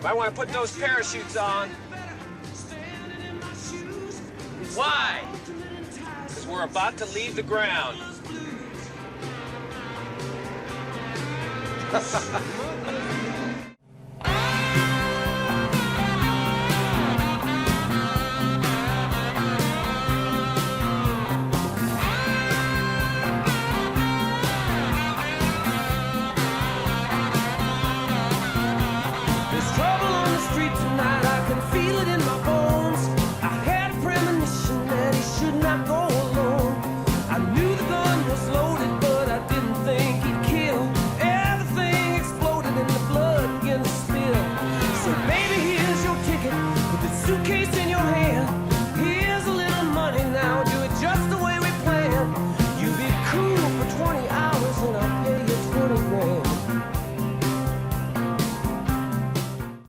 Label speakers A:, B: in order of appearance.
A: Might want to put those parachutes on. Why? Because we're about to leave the ground.
B: There's trouble on the street tonight, I can feel it in my bones. I had a premonition that he should not go